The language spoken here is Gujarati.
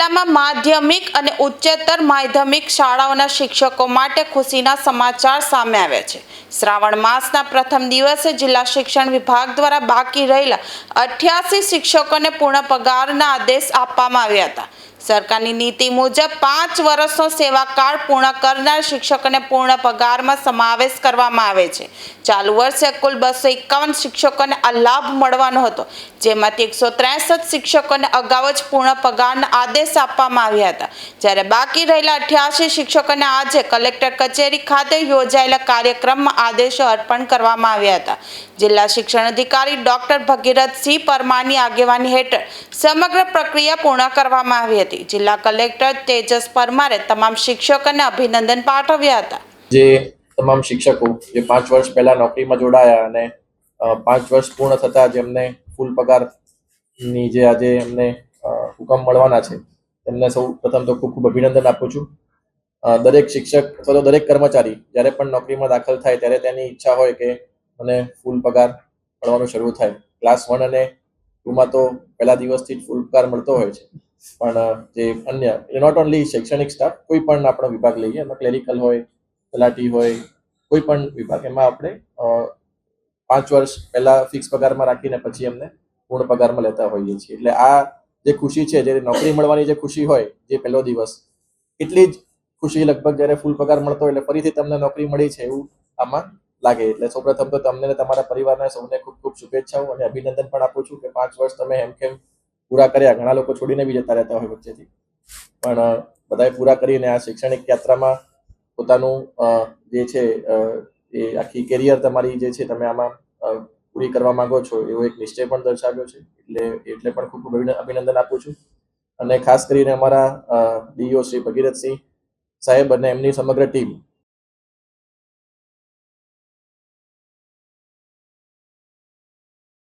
જિલ્લામાં માધ્યમિક અને ઉચ્ચતર માધ્યમિક શાળાઓના શિક્ષકો માટે ખુશીના સમાચાર સામે આવ્યા છે। શ્રાવણ માસના પ્રથમ દિવસે જિલ્લા શિક્ષણ વિભાગ દ્વારા બાકી રહેલા 88 શિક્ષકોને પૂર્ણ પગારના આદેશ આપવામાં આવ્યા હતા। સરકારની નીતિ મુજબ 5 વર્ષનો સેવાકાળ પૂર્ણ કરનાર શિક્ષકોને પૂર્ણ પગારમાં સમાવેશ કરવામાં આવે છે। ચાલુ વર્ષે કુલ 251 શિક્ષકોને આ લાભ મળવાનો હતો, જેમાંથી 163 શિક્ષકોને અગાઉ જ પૂર્ણ પગારના આદેશ આપવામાં આવ્યા હતા, જ્યારે બાકી રહેલા 88 શિક્ષકોને આજે કલેક્ટર કચેરી ખાતે યોજાયેલા કાર્યક્રમમાં આદેશો અર્પણ કરવામાં આવ્યા હતા। જિલ્લા શિક્ષણ અધિકારી ડોક્ટર ભગીરથસિંહ પરમારની આગેવાની હેઠળ સમગ્ર પ્રક્રિયા પૂર્ણ કરવામાં આવી હતી। જિલ્લા કલેક્ટર તેજસ પરમારે તમામ શિક્ષકોને અભિનંદન પાઠવ્યા હતા। જે તમામ શિક્ષકો જે 5 વર્ષ પહેલા નોકરીમાં જોડાયા અને 5 વર્ષ પૂર્ણ થતા જેમને ફૂલ પગારની જે આજે એમને હુકમ મળવાના છે, તેમને સૌ પ્રથમ તો ખૂબ ખૂબ અભિનંદન આપું છું। દરેક શિક્ષક અથવા તો દરેક કર્મચારી જ્યારે પણ નોકરીમાં દાખલ થાય ત્યારે તેની ઈચ્છા હોય કે મને ફૂલ પગાર મળવાનું શરૂ થાય। ક્લાસ 1 અને 2માં તો પહેલા દિવસથી જ ફૂલ પગાર મળતો હોય છે, પણ જે અન્ય નોટ ઓનલી શૈક્ષણિક સ્ટાફ, કોઈ પણ આપણો વિભાગ લઈએ, એમાં ક્લેરિકલ હોય, તલાટી હોય, કોઈ પણ વિભાગ, એમાં આપણે 5 વર્ષ પહેલા ફિક્સ પગારમાં રાખીને પછી એમને પૂર્ણ પગારમાં લેતા હોઈએ છીએ। એટલે આ જે ખુશી છે, જે નોકરી મળવાની જે ખુશી હોય, જે પહેલો દિવસ, એટલી જ ખુશી લગભગ જ્યારે ફૂલ પગાર મળતો હોય એટલે ફરીથી તમને નોકરી મળી છે એવું આમાં લાગે। એટલે સૌપ્રથમ તો તમને અને તમારા પરિવારને સૌને ખૂબ ખૂબ શુભેચ્છાઓ અને અભિનંદન પણ આપું છું કે 5 વર્ષ તમે હેમખેમ પૂરા કર્યા। ઘણા લોકો છોડીને બી જતા રહેતા હોય વચ્ચેથી, પણ બધાએ પૂરા કરીને આ શૈક્ષણિક યાત્રામાં પોતાનું જે છે એ આખી કેરિયર તમારી જે છે તમે આમાં પૂરી કરવા માંગો છો એવો એક નિશ્ચય પણ દર્શાવ્યો છે। એટલે પણ ખૂબ ખૂબ અભિનંદન આપું છું। અને ખાસ કરીને અમારા ડીઓ શ્રી ભગીરથસિંહ સાહેબ અને એમની સમગ્ર ટીમ